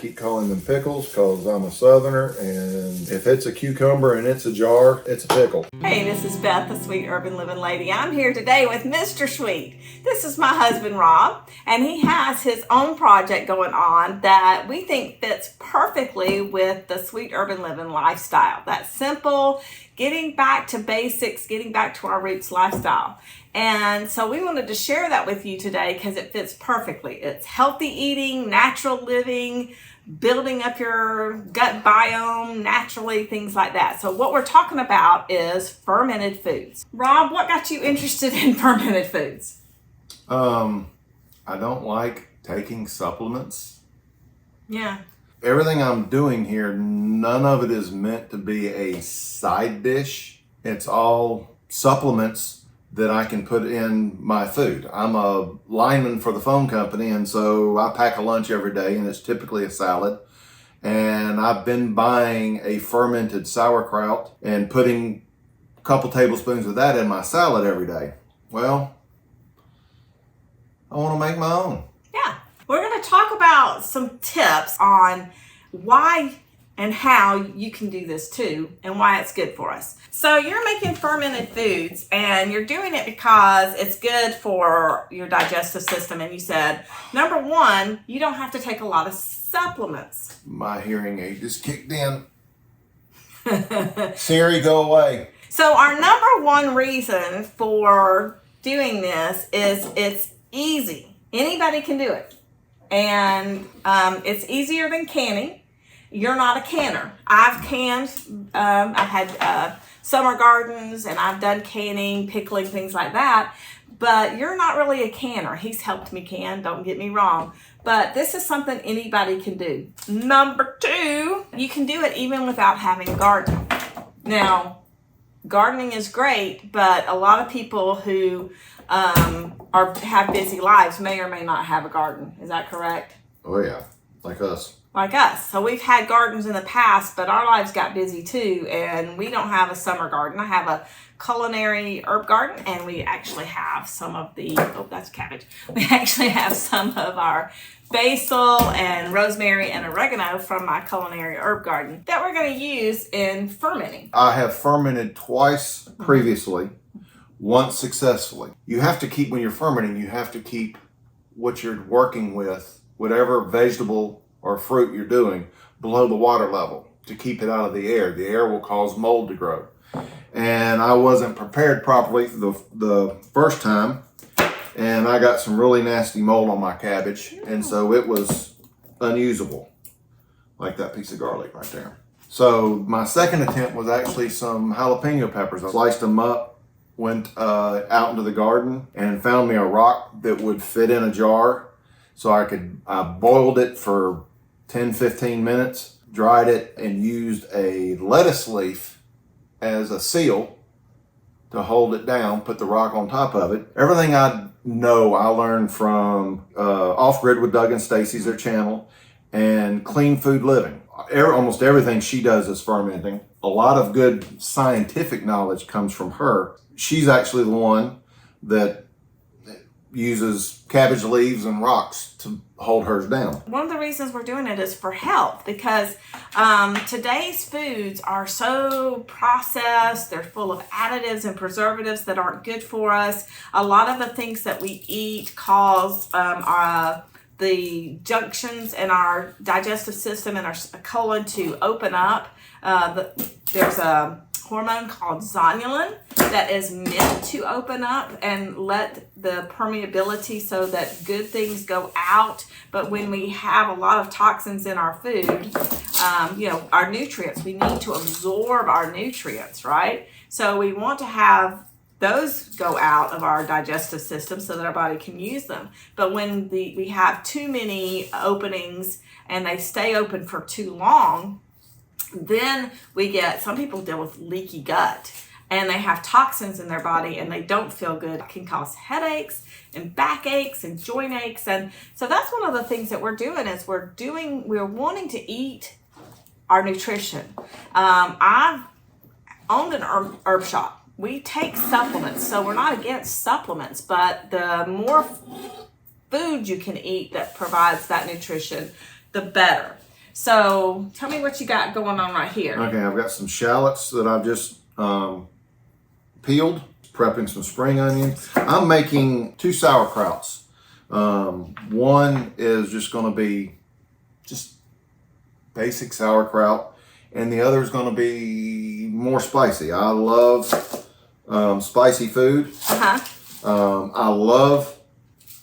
Keep calling them pickles because I'm a southerner, and if it's a cucumber and it's a jar, it's a pickle. Hey, this is Beth, the Sweet Urban Living Lady. I'm here today with Mr. Sweet. This is my husband, Rob, and he has his own project going on that we think fits perfectly with the Sweet Urban Living lifestyle. That simple, getting back to basics, getting back to our roots lifestyle. And so we wanted to share that with you today because it fits perfectly. It's healthy eating, natural living, building up your gut biome naturally, things like that. So what we're talking about is fermented foods. Rob, what got you interested in fermented foods? I don't like taking supplements. Yeah. Everything I'm doing here, none of it is meant to be a side dish. It's all supplements that I can put in my food. I'm a lineman for the phone company, and so I pack a lunch every day, and it's typically a salad. And I've been buying a fermented sauerkraut and putting a couple tablespoons of that in my salad every day. Well, I want to make my own. Yeah. We're going to talk about some tips on why and how you can do this too, and why it's good for us. So you're making fermented foods, and you're doing it because it's good for your digestive system. And you said, number one, you don't have to take a lot of supplements. My hearing aid just kicked in. Siri, go away. So our number one reason for doing this is it's easy. Anybody can do it. And it's easier than canning. You're not a canner. I've canned, I've had summer gardens, and I've done canning, pickling, things like that. But you're not really a canner. He's helped me can, don't get me wrong. But this is something anybody can do. Number two, you can do it even without having a garden. Now, gardening is great, but a lot of people who have busy lives may or may not have a garden. Is that correct? Oh yeah, like us. Like us. So we've had gardens in the past, but our lives got busy too, and we don't have a summer garden. I have a culinary herb garden, and we actually have some of the, that's cabbage. We actually have some of our basil and rosemary and oregano from my culinary herb garden that we're going to use in fermenting. I have fermented twice previously, once successfully. You have to keep, when you're fermenting, you have to keep what you're working with, whatever vegetable or fruit you're doing, below the water level to keep it out of the air. The air will cause mold to grow. And I wasn't prepared properly for the first time, and I got some really nasty mold on my cabbage, and so it was unusable, like that piece of garlic right there. So my second attempt was actually some jalapeno peppers. I sliced them up, went out into the garden, and found me a rock that would fit in a jar. So I boiled it for 10-15 minutes, dried it, and used a lettuce leaf as a seal to hold it down, put the rock on top of it. Everything I know I learned from Off Grid with Doug and Stacy's, their channel, and Clean Food Living. Almost everything she does is fermenting. A lot of good scientific knowledge comes from her. She's actually the one that uses cabbage leaves and rocks to hold hers down. One of the reasons we're doing it is for health, because today's foods are so processed. They're full of additives and preservatives that aren't good for us. A lot of the things that we eat cause the junctions in our digestive system and our colon to open up. There's a hormone called zonulin that is meant to open up and let the permeability so that good things go out. But when we have a lot of toxins in our food, our nutrients, we need to absorb our nutrients, right? So we want to have those go out of our digestive system so that our body can use them. But when we have too many openings and they stay open for too long, then we get, some people deal with leaky gut, and they have toxins in their body and they don't feel good. It can cause headaches and backaches and joint aches. And so that's one of the things that we're doing is we're wanting to eat our nutrition. I've owned an herb shop. We take supplements, so we're not against supplements, but the more food you can eat that provides that nutrition, the better. So tell me what you got going on right here. Okay, I've got some shallots that I've just peeled, prepping some spring onion. I'm making 2 sauerkrauts. One is just going to be just basic sauerkraut, and the other is going to be more spicy. I love spicy food. I love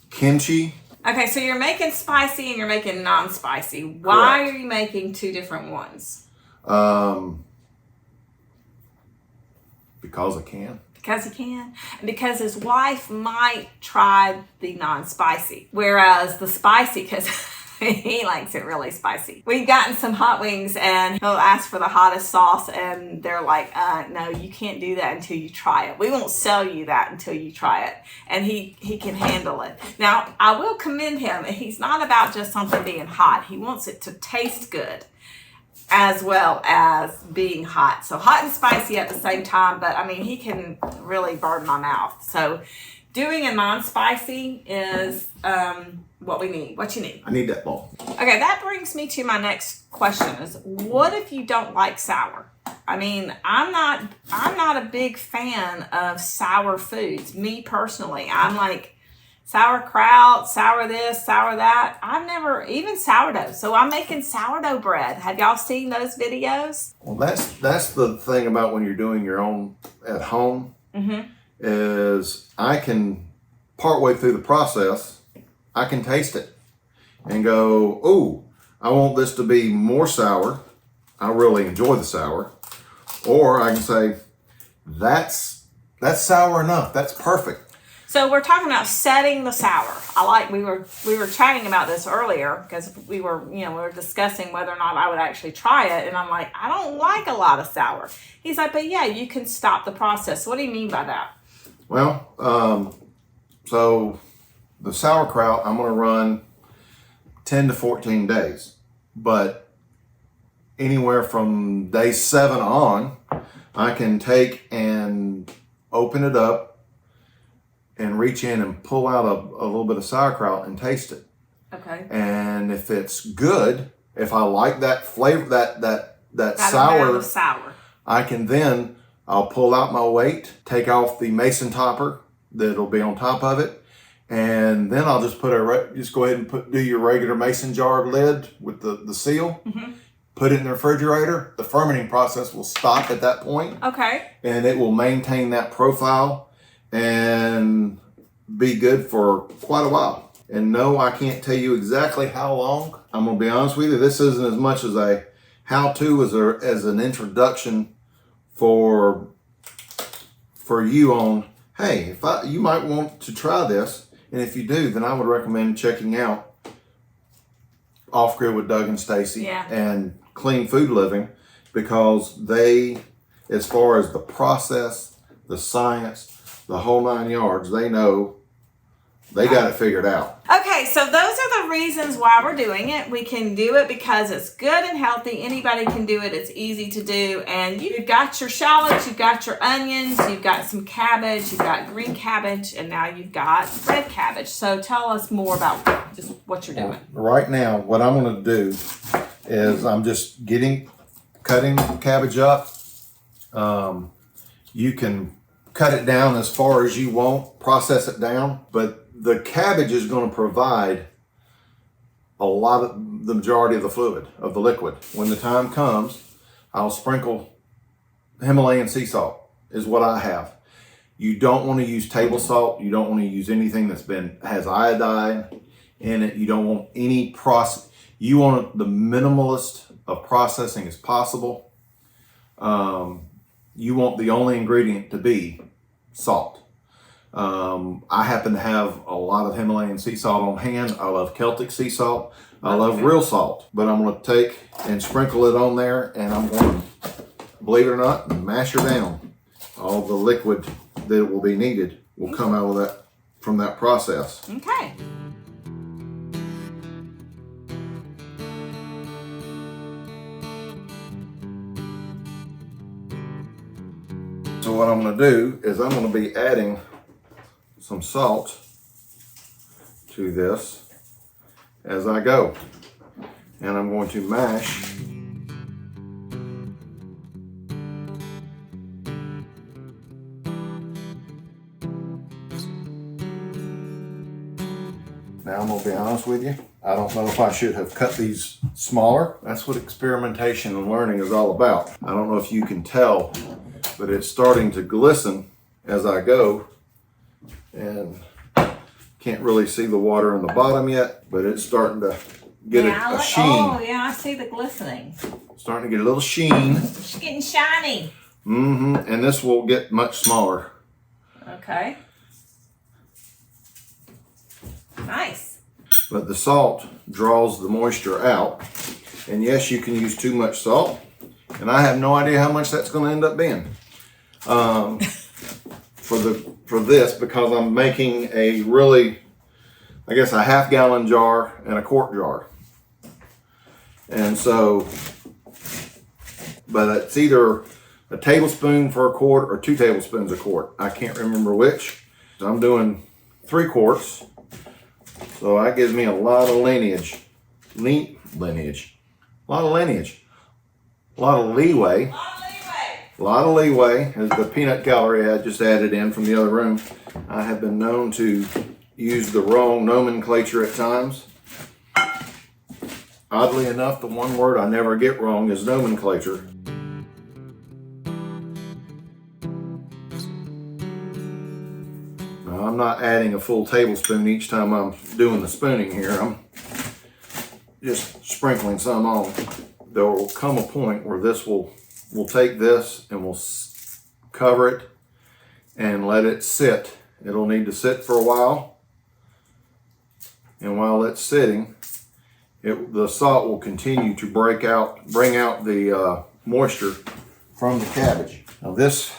kimchi. Okay, so you're making spicy and you're making non-spicy. Why are you making 2 different ones? Because I can. Because he can. And because his wife might try the non-spicy. Whereas the spicy, because he likes it really spicy. We've gotten some hot wings and he'll ask for the hottest sauce and they're like, no, you can't do that until you try it. We won't sell you that until you try it. And he can handle it. Now, I will commend him. He's not about just something being hot. He wants it to taste good as well as being hot. So hot and spicy at the same time, but I mean, he can really burn my mouth. So doing a non-spicy is what we need. What you need? I need that bowl. Okay, that brings me to my next question is, what if you don't like sour? I mean, I'm not a big fan of sour foods. Me personally, I'm like, sauerkraut, sour this, sour that. I've never, even sourdough. So I'm making sourdough bread. Have y'all seen those videos? Well, that's the thing about when you're doing your own at home, is I can, partway through the process, I can taste it and go, oh, I want this to be more sour. I really enjoy the sour. Or I can say, that's sour enough. That's perfect. So we're talking about setting the sour. We were chatting about this earlier because we were discussing whether or not I would actually try it, and I'm like, I don't like a lot of sour. He's like, but yeah, you can stop the process. What do you mean by that? Well, so the sauerkraut, I'm going to run 10 to 14 days, but anywhere from day 7 on, I can take and open it up and reach in and pull out a little bit of sauerkraut and taste it. Okay. And if it's good, if I like that flavor, that sour, I'll pull out my weight, take off the mason topper that'll be on top of it, and then I'll just just go ahead and do your regular mason jar lid with the seal. Put it in the refrigerator. The fermenting process will stop at that point. Okay. And it will maintain that profile and be good for quite a while. And no, I can't tell you exactly how long. I'm going to be honest with you. This isn't as much as a how-to as an introduction for you on, hey, you might want to try this. And if you do, then I would recommend checking out Off Grid with Doug and Stacy and Clean Food Living, because they, as far as the process, the science, the whole 9 yards, they know, they got it figured out. Okay, so those are the reasons why we're doing it. We can do it because it's good and healthy. Anybody can do it. It's easy to do. And you've got your shallots, you've got your onions, you've got some cabbage, you've got green cabbage, and now you've got red cabbage. So tell us more about just what you're doing. Right now, what I'm going to do is I'm just cutting cabbage up. You can cut it down as far as you want, process it down, but the cabbage is going to provide the majority of the fluid, of the liquid. When the time comes, I'll sprinkle Himalayan sea salt is what I have. You don't want to use table salt. You don't want to use anything has iodine in it. You don't want any process. You want the minimalist of processing as possible. You want the only ingredient to be salt. I happen to have a lot of Himalayan sea salt on hand. I love Celtic sea salt. I love real salt, but I'm going to take and sprinkle it on there, and I'm going to, believe it or not, mash her down. All the liquid that will be needed will come out of that from that process. Okay. So what I'm going to do is I'm going to be adding some salt to this as I go. and I'm going to mash. Now I'm going to be honest with you, I don't know if I should have cut these smaller. That's what experimentation and learning is all about. I don't know if you can tell, but it's starting to glisten as I go, and can't really see the water in the bottom yet, but it's starting to get a sheen. Oh yeah, I see the glistening. Starting to get a little sheen. It's getting shiny. And this will get much smaller. Okay. Nice. But the salt draws the moisture out. And yes, you can use too much salt. And I have no idea how much that's going to end up being. For this, because I'm making a really, I guess, a half-gallon jar and a quart jar. And so, but it's either a tablespoon for a quart or 2 tablespoons a quart. I can't remember which. So I'm doing 3 quarts. So that gives me a lot of lineage. A lot of leeway. A lot of leeway, as the peanut gallery I just added in from the other room. I have been known to use the wrong nomenclature at times. Oddly enough, the one word I never get wrong is nomenclature. Now, I'm not adding a full tablespoon each time I'm doing the spooning here. I'm just sprinkling some on. There will come a point where we'll take this and we'll cover it and let it sit. It'll need to sit for a while. And while it's sitting, the salt will continue to bring out the moisture from the cabbage. Now this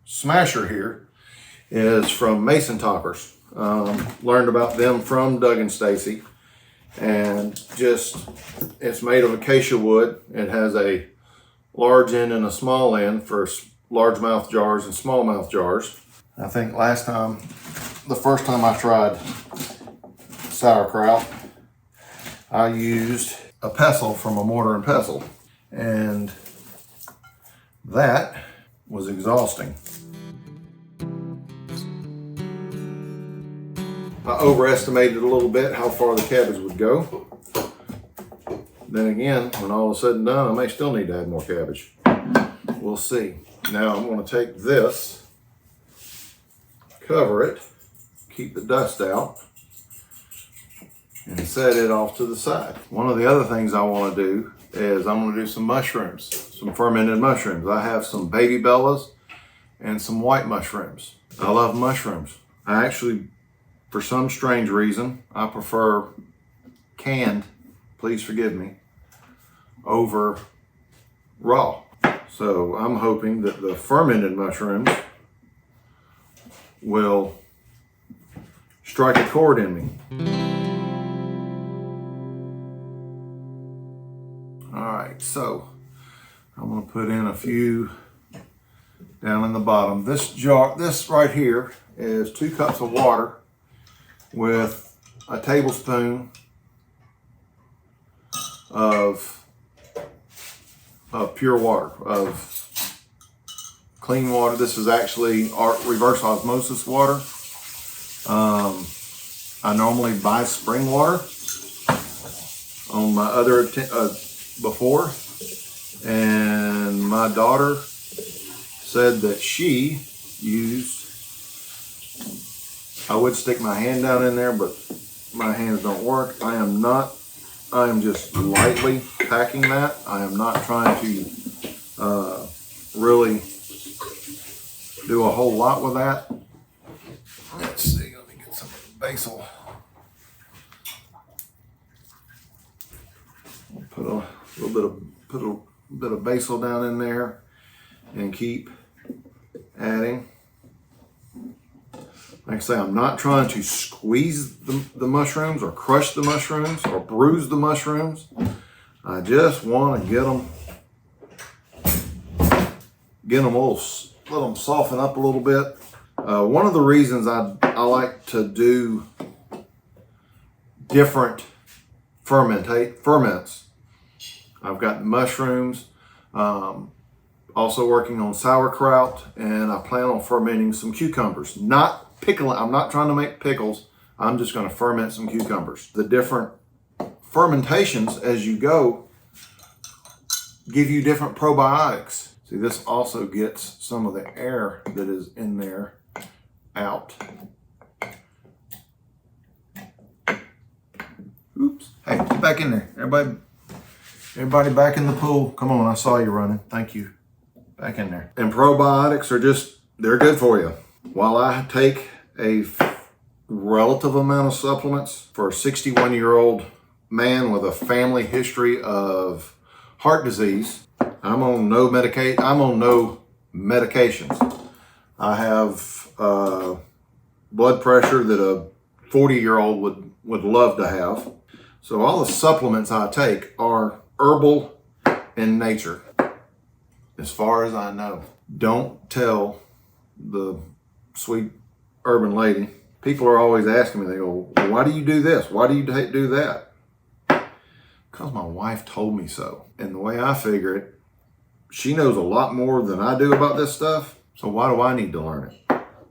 smasher here is from Mason Toppers. Learned about them from Doug and Stacy. And it's made of acacia wood. It has a large end and a small end for largemouth jars and smallmouth jars. I think the first time I tried sauerkraut, I used a pestle from a mortar and pestle, and that was exhausting. I overestimated a little bit how far the cabbage would go. Then again, when all is said and done, I may still need to add more cabbage. We'll see. Now I'm going to take this, cover it, keep the dust out, and set it off to the side. One of the other things I want to do is I'm going to do some mushrooms, some fermented mushrooms. I have some baby bellas and some white mushrooms. I love mushrooms. I actually, for some strange reason, I prefer canned, please forgive me, over raw. So I'm hoping that the fermented mushrooms will strike a chord in me. All right, so I'm going to put in a few down in the bottom. This right here is 2 cups of water with a tablespoon of pure water, of clean water. This is actually reverse osmosis water. I normally buy spring water on my other before, and my daughter said that she used, I would stick my hand down in there, but my hands don't work. I am just lightly packing that. I am not trying to really do a whole lot with that. Let's see, let me get some basil. Put a bit of basil down in there and keep adding. Like I say, I'm not trying to squeeze the mushrooms or crush the mushrooms or bruise the mushrooms. I just want to get them let them soften up a little bit. One of the reasons I like to do different ferments I've got mushrooms, also working on sauerkraut, and I plan on fermenting some cucumbers. Not pickling, I'm not trying to make pickles. I'm just going to ferment some cucumbers. The different fermentations as you go give you different probiotics. See, this also gets some of the air that is in there out. Oops. Hey, get back in there. Everybody back in the pool. Come on, I saw you running. Thank you. Back in there. And probiotics are they're good for you. While I take a relative amount of supplements for a 61-year-old man with a family history of heart disease, I'm on no medications. I have blood pressure that a 40-year-old would love to have. So all the supplements I take are herbal in nature, as far as I know. Don't tell the sweet urban lady. People are always asking me, they go, well, why do you do this? Why do you do that? Because my wife told me so. And the way I figure it, she knows a lot more than I do about this stuff. So why do I need to learn it?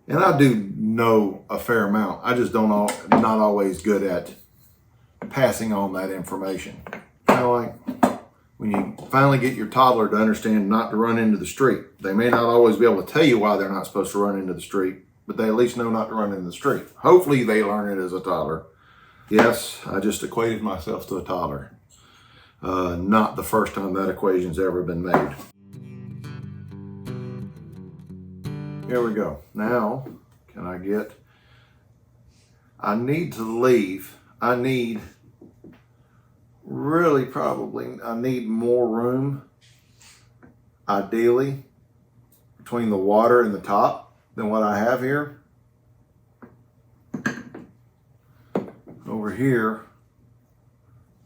And I do know a fair amount. I just not always good at passing on that information. Kind of like when you finally get your toddler to understand not to run into the street. They may not always be able to tell you why they're not supposed to run into the street, but they at least know not to run into the street. Hopefully they learn it as a toddler. Yes, I just equated myself to a toddler. Not the first time that equation's ever been made. Here we go. Now, I need to leave. I need more room, ideally, between the water and the top than what I have here. Over here,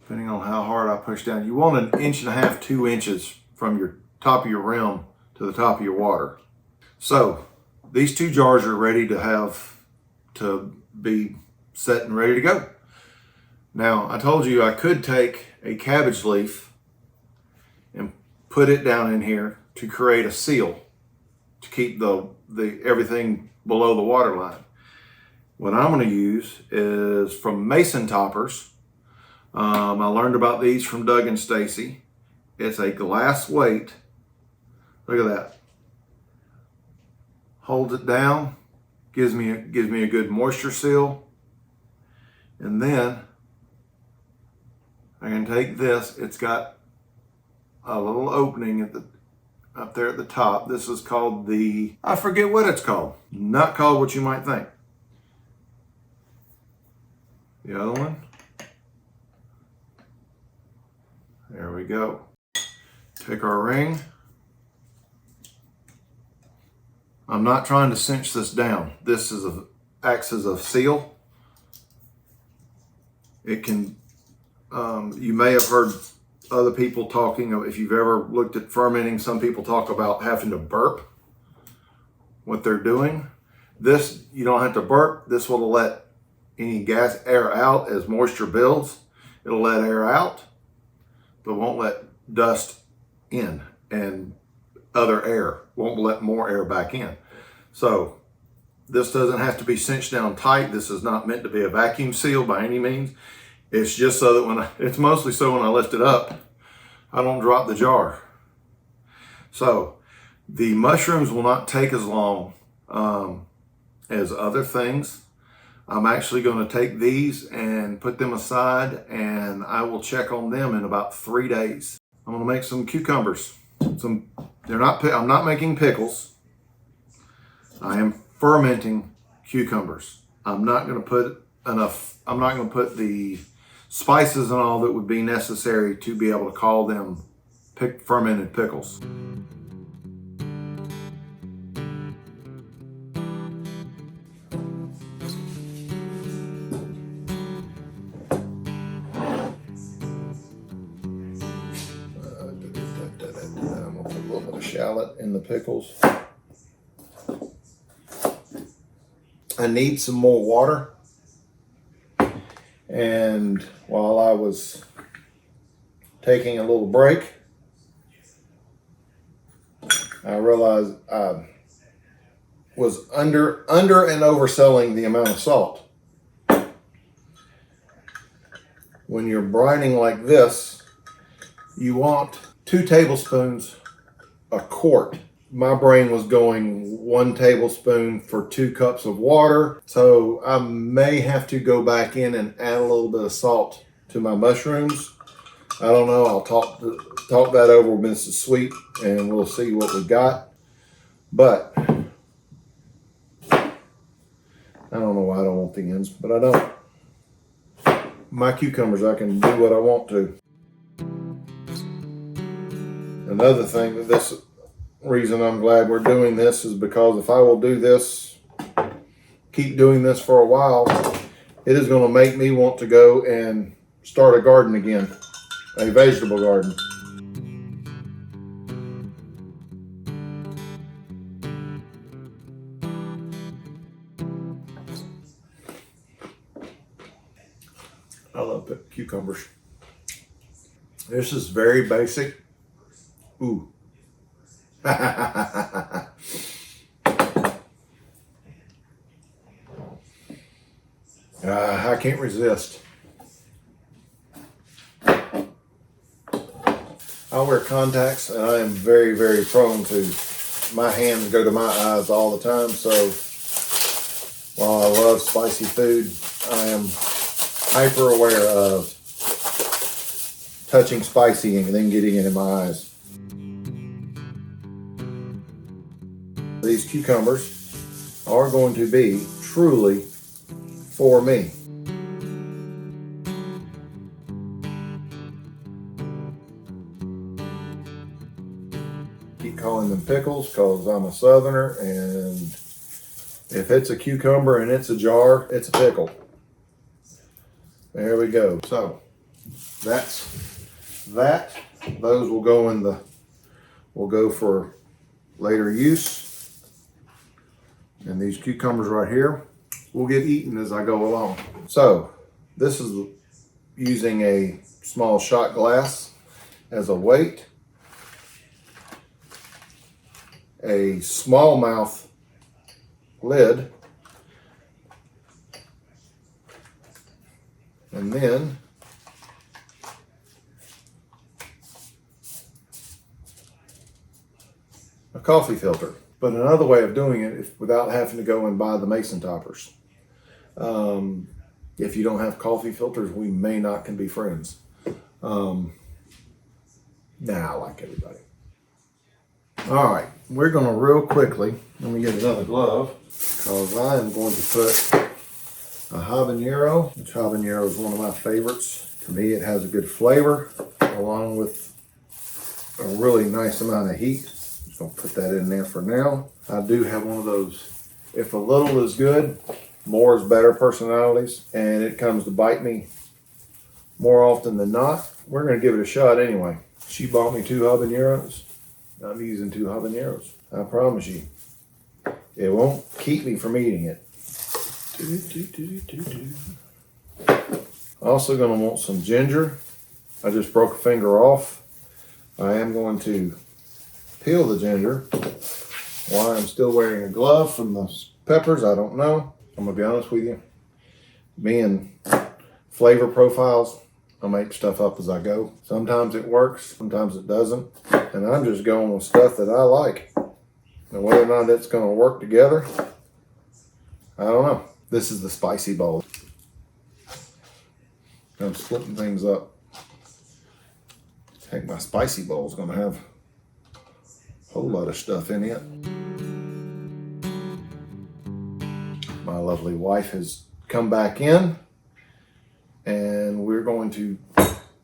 depending on how hard I push down, you want 1.5 inches, 2 inches from your top of your rim to the top of your water. So these 2 jars are ready to be set and ready to go. Now, I told you I could take a cabbage leaf and put it down in here to create a seal to keep the everything below the water line. What I'm going to use is from mason toppers. I learned about these from Doug and Stacy. It's a glass weight. Look at that. Holds it down, gives me a good moisture seal, and then I can take this. It's got a little opening up there at the top. This is called I forget what it's called. Not called what you might think. The other one. There we go. Take our ring. I'm not trying to cinch this down. This acts as a seal. It can, you may have heard other people talking, if you've ever looked at fermenting, some people talk about having to burp what they're doing. This, you don't have to burp. This will let any air out as moisture builds. It'll let air out, but won't let dust in, and other air won't let more air back in. So this doesn't have to be cinched down tight. This is not meant to be a vacuum seal by any means. It's just so that it's mostly so when I lift it up, I don't drop the jar. So the mushrooms will not take as long as other things. I'm actually going to take these and put them aside, and I will check on them in about 3 days. I'm going to make some cucumbers. I'm not making pickles. I am fermenting cucumbers. I'm not going to put the spices and all that would be necessary to be able to call them fermented pickles. I'm going to put a little bit of shallot in the pickles. I need some more water. And while I was taking a little break, I realized I was under and overselling the amount of salt. When you're brining like this, you want 2 tablespoons a quart. My brain was going 1 tablespoon for 2 cups of water. So I may have to go back in and add a little bit of salt to my mushrooms. I don't know. I'll talk that over with Mrs. Sweet and we'll see what we got. But I don't know why I don't want the ends, but I don't. My cucumbers, I can do what I want to. Another thing that this reason I'm glad we're doing this is because if I will do this, keep doing this for a while, it is going to make me want to go and start a garden again, a vegetable garden. I love cucumbers. This is very basic. Ooh. I can't resist. I wear contacts and I am very, very prone to my hands go to my eyes all the time. So while I love spicy food, I am hyper aware of touching spicy and then getting it in my eyes. These cucumbers are going to be truly for me. Keep calling them pickles because I'm a southerner, and if it's a cucumber and it's a jar, it's a pickle. There we go. So that's that. Those will go for later use. And these cucumbers right here will get eaten as I go along. So this is using a small shot glass as a weight, a smallmouth lid, and then a coffee filter. But another way of doing it is without having to go and buy the mason toppers. If you don't have coffee filters, we may not can be friends. I like everybody. All right, we're gonna real quickly, let me get another glove, because I am going to put a habanero, which habanero is one of my favorites. To me, it has a good flavor, along with a really nice amount of heat. I'll put that in there for now. I do have one of those, if a little is good, more is better personalities, and it comes to bite me more often than not. We're going to give it a shot anyway. She bought me 2 habaneros. I'm using 2 habaneros. I promise you, it won't keep me from eating it. Also going to want some ginger. I just broke a finger off. I am going to peel the ginger. Why I'm still wearing a glove from the peppers, I don't know. I'm gonna be honest with you. Me and flavor profiles, I make stuff up as I go. Sometimes it works, sometimes it doesn't. And I'm just going with stuff that I like. And whether or not it's gonna work together, I don't know. This is the spicy bowl. I'm splitting things up. I think my spicy bowl is gonna have a whole lot of stuff in it. My lovely wife has come back in, and we're going to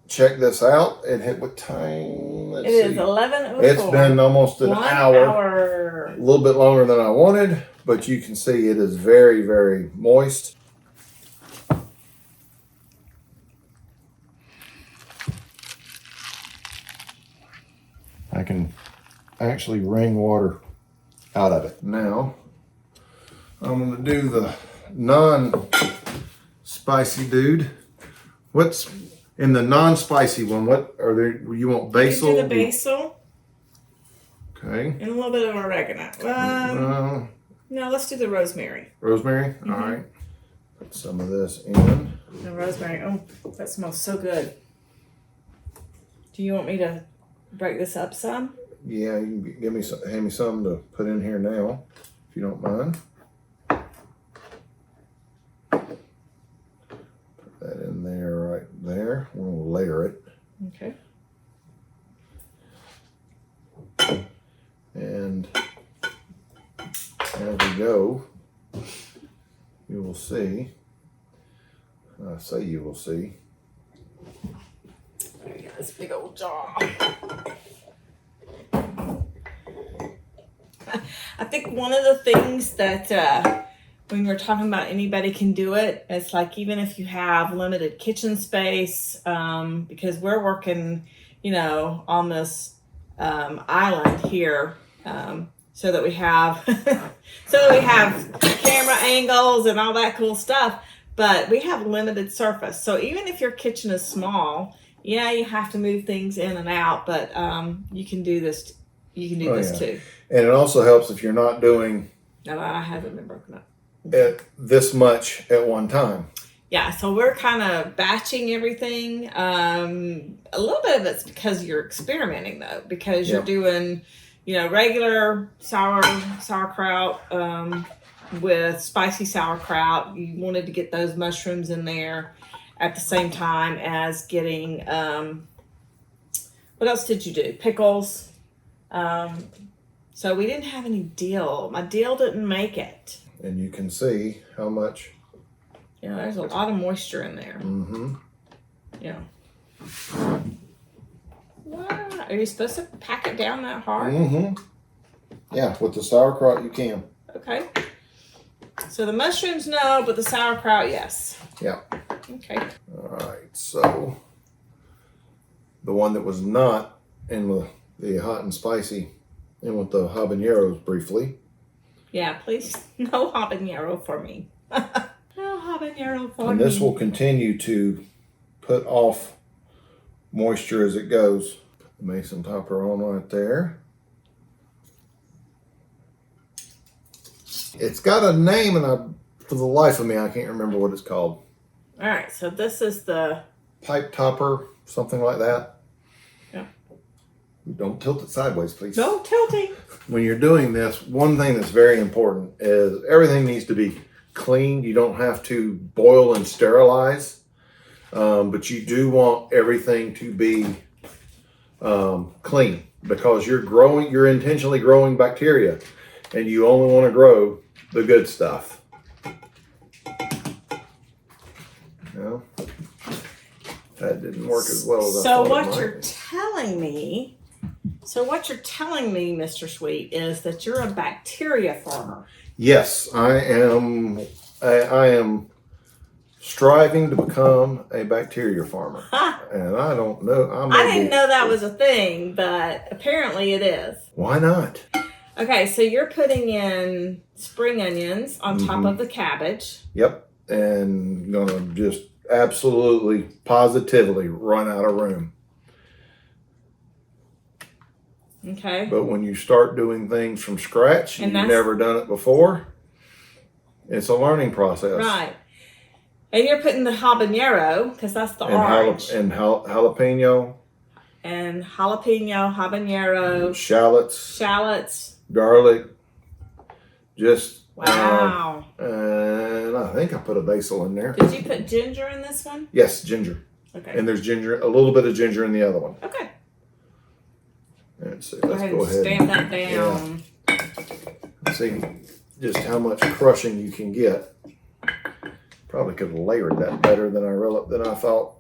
check this out. It hit what time? Let's see. It is 11:04. It's been almost an 1 hour. hour. A little bit longer than I wanted, but you can see it is very, very moist. I can actually wring water out of it. Now, I'm going to do the non-spicy dude. In the non-spicy one, what are there? You want basil? You do the basil. Okay. And a little bit of oregano. No, let's do the rosemary. Rosemary? Mm-hmm. All right. Put some of this in. The rosemary. Oh, that smells so good. Do you want me to break this up some? Yeah, you can give me some, hand me some to put in here now, if you don't mind. Put that in there, right there. We're gonna layer it. Okay. And as we go, you will see. I say you will see. There you go, this big old jar. I think one of the things that when you're talking about anybody can do it, it's like even if you have limited kitchen space, because we're working, on this island here, so that we have camera angles and all that cool stuff. But we have limited surface, so even if your kitchen is small, yeah, you have to move things in and out. But you can do this. You can do this too. And it also helps if you're not doing. No, I haven't been broken up. At this much at one time. Yeah, so we're kind of batching everything. A little bit of it's because you're experimenting though, because you're doing, regular sauerkraut with spicy sauerkraut. You wanted to get those mushrooms in there at the same time as getting, what else did you do? Pickles. So we didn't have any dill. My dill didn't make it. And you can see how much. There's a lot of moisture in there. Mm-hmm. Yeah. Wow. Are you supposed to pack it down that hard? Mm-hmm. Yeah, with the sauerkraut you can. Okay. So the mushrooms, no, but the sauerkraut, yes. Yeah. Okay. All right, so the one that was not in with the hot and spicy, in with the habaneros briefly. Yeah, please, no habanero for me. No habanero for me. And this will continue to put off moisture as it goes. Put the mason topper on right there. It's got a name, and for the life of me, I can't remember what it's called. All right, so this is the Pipe topper, something like that. Yeah. Don't tilt it sideways, please. No tilting. When you're doing this, one thing that's very important is everything needs to be clean. You don't have to boil and sterilize, but you do want everything to be clean, because you're intentionally growing bacteria, and you only want to grow the good stuff. No, that didn't work as well as I thought it might. So what you're telling me, Mr. Sweet, is that you're a bacteria farmer. Yes, I am. I am striving to become a bacteria farmer, and I don't know. I didn't know that was a thing, but apparently it is. Why not? Okay, so you're putting in spring onions on top of the cabbage. Yep, and gonna just absolutely, positively run out of room. Okay. But when you start doing things from scratch, And you've never done it before, it's a learning process. Right. And you're putting the habanero, because that's the orange. And jalapeno. And jalapeno, habanero. Shallots. Garlic. Just. Wow. And I think I put a basil in there. Did you put ginger in this one? Yes, ginger. Okay. And there's ginger, a little bit of ginger in the other one. Okay. Let's see. Go ahead and stamp that down. Yeah. See just how much crushing you can get. Probably could have layered that better than I thought.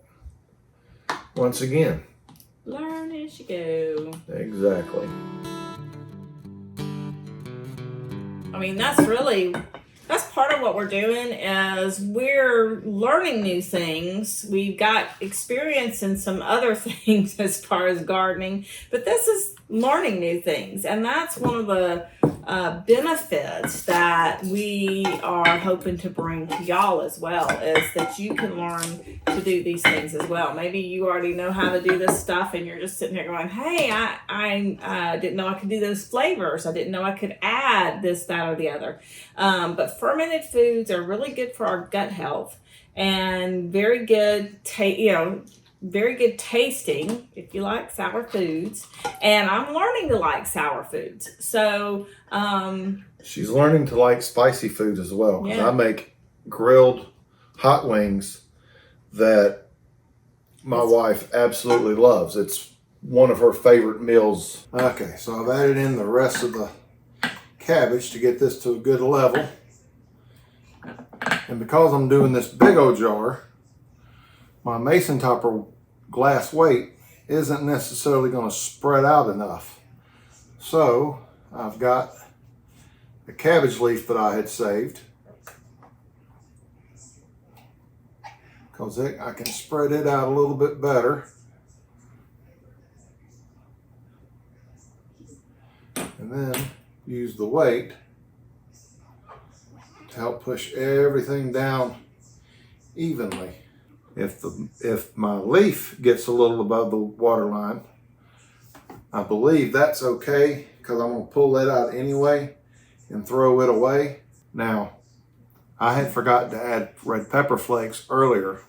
Once again. Learn as you go. Exactly. I mean, that's part of what we're doing is we're learning new things. We've got experience in some other things as far as gardening, but this is learning new things. And that's one of the benefits that we are hoping to bring to y'all as well, is that you can learn to do these things as well. Maybe you already know how to do this stuff and you're just sitting here going, hey, I didn't know I could do those flavors. I didn't know I could add this, that, or the other. But fermented foods are really good for our gut health and very good, very good tasting if you like sour foods. And I'm learning to like sour foods. So She's learning to like spicy foods as well. 'Cause Yeah. I make grilled hot wings that my wife absolutely loves. It's one of her favorite meals. Okay, so I've added in the rest of the cabbage to get this to a good level. And because I'm doing this big old jar, my mason topper glass weight isn't necessarily going to spread out enough. So I've got a cabbage leaf that I had saved, because I can spread it out a little bit better. And then use the weight to help push everything down evenly. If my leaf gets a little above the water line, I believe that's okay, because I'm going to pull that out anyway and throw it away. Now, I had forgotten to add red pepper flakes earlier.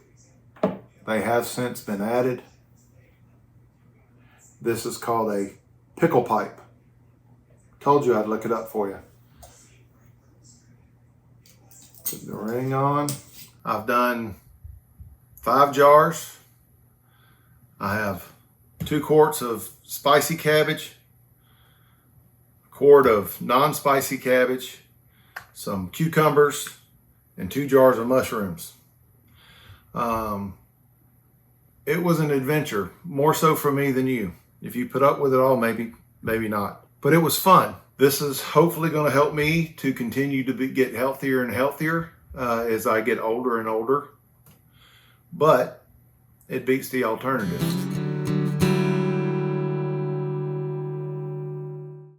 They have since been added. This is called a pickle pipe. Told you I'd look it up for you. Put the ring on. I've done 5 jars. I have 2 quarts of spicy cabbage, a quart of non-spicy cabbage, some cucumbers, and 2 jars of mushrooms. It was an adventure, more so for me than you. If you put up with it all, maybe not. But it was fun. This is hopefully going to help me to continue to get healthier and healthier as I get older and older. But it beats the alternatives.